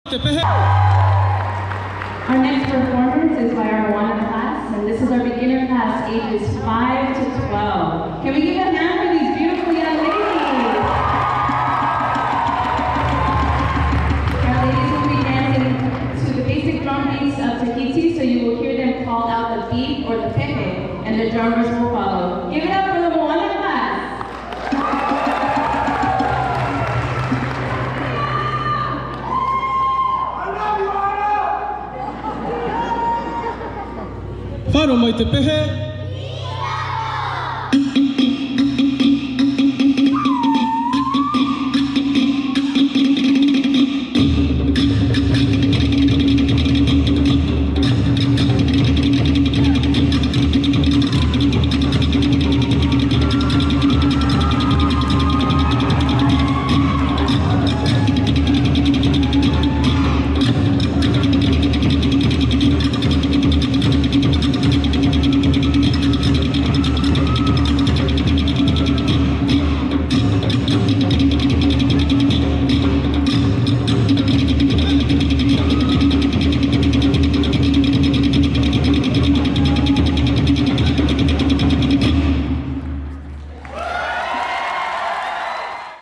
Pehe. Our next performance is by our Moana class, and this is our beginner class, ages 5 to 12. Can we give a hand for these beautiful young ladies? Our ladies will be dancing to the basic drum beats of Tahiti, so you will hear them call out the beat or the Pehe, and the drummers will follow. Give it up for the Moana class. Whānau mai te Pehe.